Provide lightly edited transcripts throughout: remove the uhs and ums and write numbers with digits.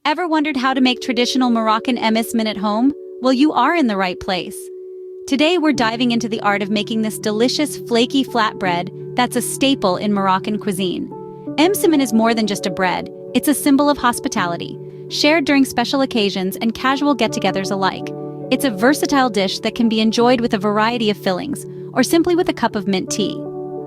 Ever wondered how to make traditional Moroccan Msemmen at home? Well, you are in the right place. Today we're diving into the art of making this delicious flaky flatbread that's a staple in Moroccan cuisine. Msemmen is more than just a bread, it's a symbol of hospitality, shared during special occasions and casual get-togethers alike. It's a versatile dish that can be enjoyed with a variety of fillings, or simply with a cup of mint tea.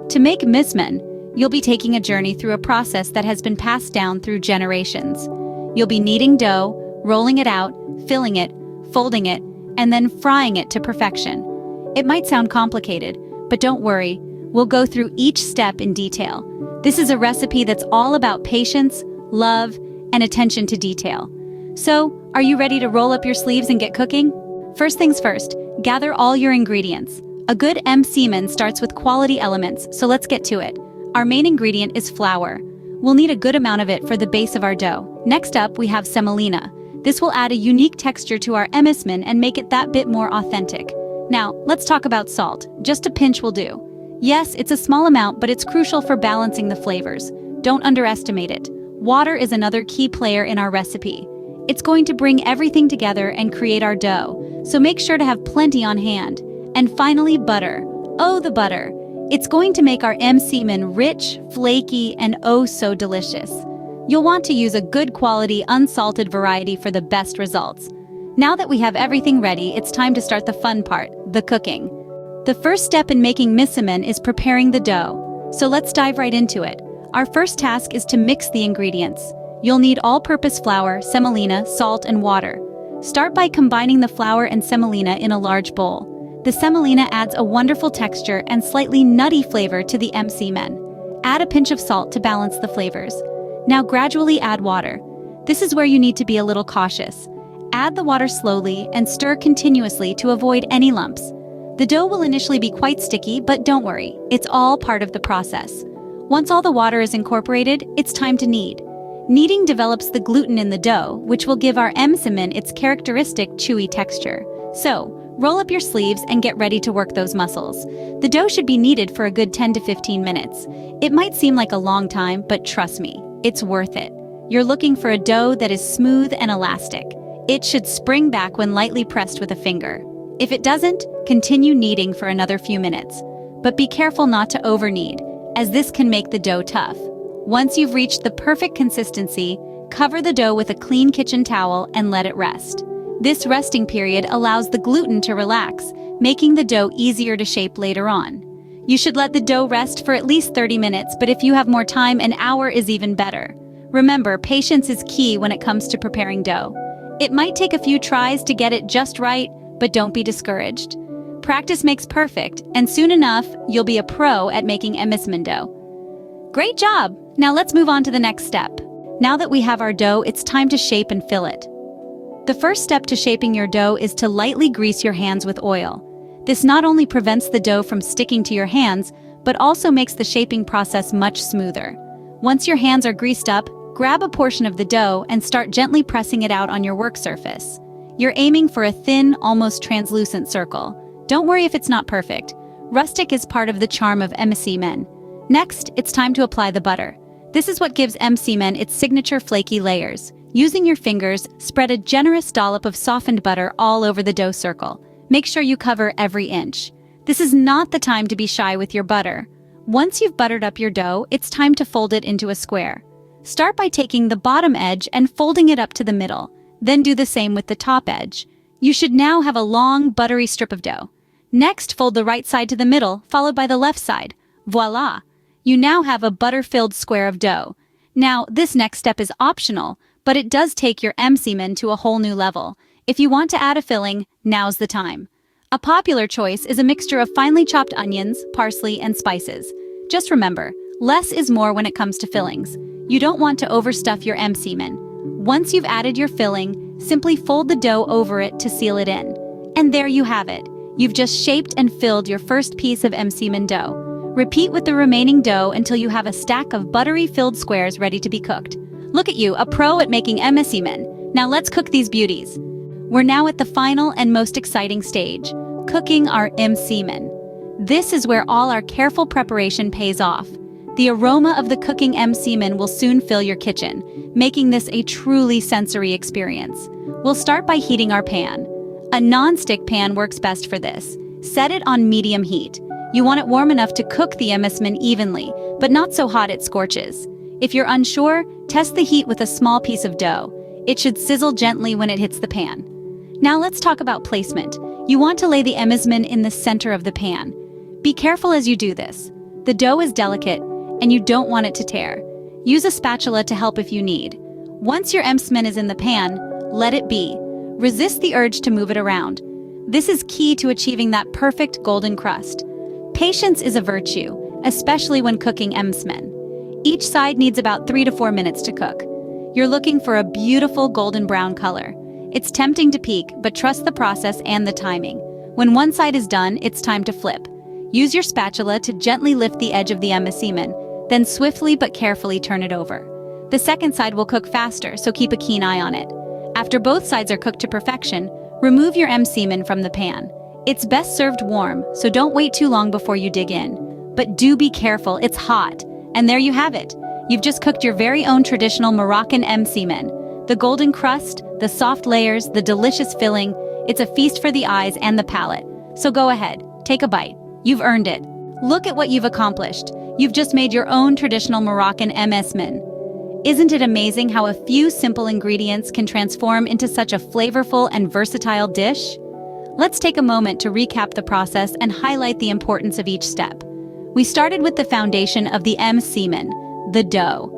To make msemmen, you'll be taking a journey through a process that has been passed down through generations. You'll be kneading dough, rolling it out, filling it, folding it, and then frying it to perfection. It might sound complicated, but don't worry, we'll go through each step in detail. This is a recipe that's all about patience, love, and attention to detail. So, are you ready to roll up your sleeves and get cooking? First things first, gather all your ingredients. A good msemmen starts with quality elements, so let's get to it. Our main ingredient is flour. We'll need a good amount of it for the base of our dough. Next up, we have semolina. This will add a unique texture to our msemmen and make it that bit more authentic. Now, let's talk about salt. Just a pinch will do. Yes, it's a small amount, but it's crucial for balancing the flavors. Don't underestimate it. Water is another key player in our recipe. It's going to bring everything together and create our dough, so make sure to have plenty on hand. And finally, butter. Oh, the butter. It's going to make our msemmen rich, flaky, and oh so delicious. You'll want to use a good quality, unsalted variety for the best results. Now that we have everything ready, it's time to start the fun part, the cooking. The first step in making msemmen is preparing the dough. So let's dive right into it. Our first task is to mix the ingredients. You'll need all-purpose flour, semolina, salt, and water. Start by combining the flour and semolina in a large bowl. The semolina adds a wonderful texture and slightly nutty flavor to the msemmen. Add a pinch of salt to balance the flavors. Now gradually add water. This is where you need to be a little cautious. Add the water slowly and stir continuously to avoid any lumps. The dough will initially be quite sticky, but don't worry, it's all part of the process. Once all the water is incorporated, it's time to knead. Kneading develops the gluten in the dough, which will give our msemmen its characteristic chewy texture. So, roll up your sleeves and get ready to work those muscles. The dough should be kneaded for a good 10 to 15 minutes. It might seem like a long time, but trust me, it's worth it. You're looking for a dough that is smooth and elastic. It should spring back when lightly pressed with a finger. If it doesn't, continue kneading for another few minutes. But be careful not to over-knead, as this can make the dough tough. Once you've reached the perfect consistency, cover the dough with a clean kitchen towel and let it rest. This resting period allows the gluten to relax, making the dough easier to shape later on. You should let the dough rest for at least 30 minutes, but if you have more time, an hour is even better. Remember, patience is key when it comes to preparing dough. It might take a few tries to get it just right, but don't be discouraged. Practice makes perfect, and soon enough, you'll be a pro at making msemmen dough. Great job! Now let's move on to the next step. Now that we have our dough, it's time to shape and fill it. The first step to shaping your dough is to lightly grease your hands with oil. This not only prevents the dough from sticking to your hands, but also makes the shaping process much smoother. Once your hands are greased up, grab a portion of the dough and start gently pressing it out on your work surface. You're aiming for a thin, almost translucent circle. Don't worry if it's not perfect. Rustic is part of the charm of msemmen. Next, it's time to apply the butter. This is what gives msemmen its signature flaky layers. Using your fingers, spread a generous dollop of softened butter all over the dough circle. Make sure you cover every inch. This is not the time to be shy with your butter. Once you've buttered up your dough, it's time to fold it into a square. Start by taking the bottom edge and folding it up to the middle. Then do the same with the top edge. You should now have a long, buttery strip of dough. Next, fold the right side to the middle, followed by the left side. Voila! You now have a butter-filled square of dough. Now, this next step is optional, but it does take your msemmen to a whole new level. If you want to add a filling, now's the time. A popular choice is a mixture of finely chopped onions, parsley, and spices. Just remember, less is more when it comes to fillings. You don't want to overstuff your msemmen. Once you've added your filling, simply fold the dough over it to seal it in. And there you have it. You've just shaped and filled your first piece of msemmen dough. Repeat with the remaining dough until you have a stack of buttery filled squares ready to be cooked. Look at you, a pro at making msemmen. Now let's cook these beauties. We're now at the final and most exciting stage, cooking our msemmen. This is where all our careful preparation pays off. The aroma of the cooking msemmen will soon fill your kitchen, making this a truly sensory experience. We'll start by heating our pan. A non-stick pan works best for this. Set it on medium heat. You want it warm enough to cook the msemmen evenly, but not so hot it scorches. If you're unsure, test the heat with a small piece of dough. It should sizzle gently when it hits the pan. Now let's talk about placement. You want to lay the msemmen in the center of the pan. Be careful as you do this. The dough is delicate, and you don't want it to tear. Use a spatula to help if you need. Once your msemmen is in the pan, let it be. Resist the urge to move it around. This is key to achieving that perfect golden crust. Patience is a virtue, especially when cooking msemmen. Each side needs about 3 to 4 minutes to cook. You're looking for a beautiful golden brown color. It's tempting to peek, but trust the process and the timing. When one side is done, it's time to flip. Use your spatula to gently lift the edge of the msemmen, then swiftly but carefully turn it over. The second side will cook faster, so keep a keen eye on it. After both sides are cooked to perfection, remove your msemmen from the pan. It's best served warm, so don't wait too long before you dig in. But do be careful, it's hot. And there you have it. You've just cooked your very own traditional Moroccan msemmen. The golden crust, the soft layers, the delicious filling, it's a feast for the eyes and the palate. So go ahead, take a bite. You've earned it. Look at what you've accomplished. You've just made your own traditional Moroccan msemmen. Isn't it amazing how a few simple ingredients can transform into such a flavorful and versatile dish? Let's take a moment to recap the process and highlight the importance of each step. We started with the foundation of the msemmen, the dough.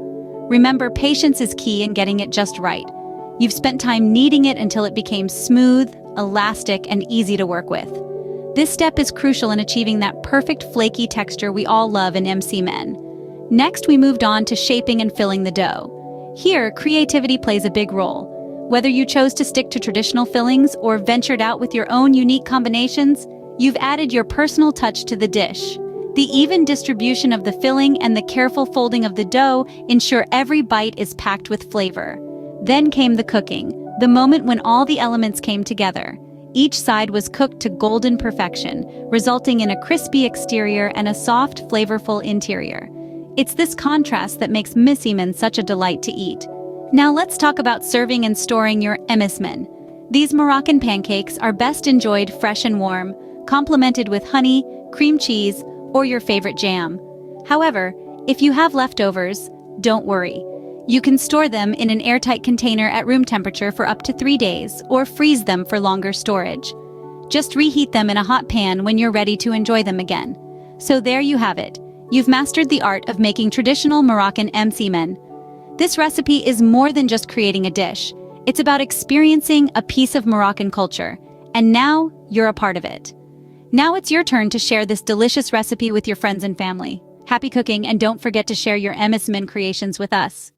Remember, patience is key in getting it just right. You've spent time kneading it until it became smooth, elastic, and easy to work with. This step is crucial in achieving that perfect flaky texture we all love in msemmen. Next, we moved on to shaping and filling the dough. Here, creativity plays a big role. Whether you chose to stick to traditional fillings or ventured out with your own unique combinations, you've added your personal touch to the dish. The even distribution of the filling and the careful folding of the dough ensure every bite is packed with flavor. Then came the cooking, the moment when all the elements came together. Each side was cooked to golden perfection, resulting in a crispy exterior and a soft, flavorful interior. It's this contrast that makes msemmen such a delight to eat. Now let's talk about serving and storing your msemmen. These Moroccan pancakes are best enjoyed fresh and warm, complemented with honey, cream cheese, or your favorite jam. However, if you have leftovers, don't worry. You can store them in an airtight container at room temperature for up to 3 days, or freeze them for longer storage. Just reheat them in a hot pan when you're ready to enjoy them again. So there you have it. You've mastered the art of making traditional Moroccan msemmen. This recipe is more than just creating a dish. It's about experiencing a piece of Moroccan culture, and now you're a part of it. Now it's your turn to share this delicious recipe with your friends and family. Happy cooking, and don't forget to share your msemmen creations with us.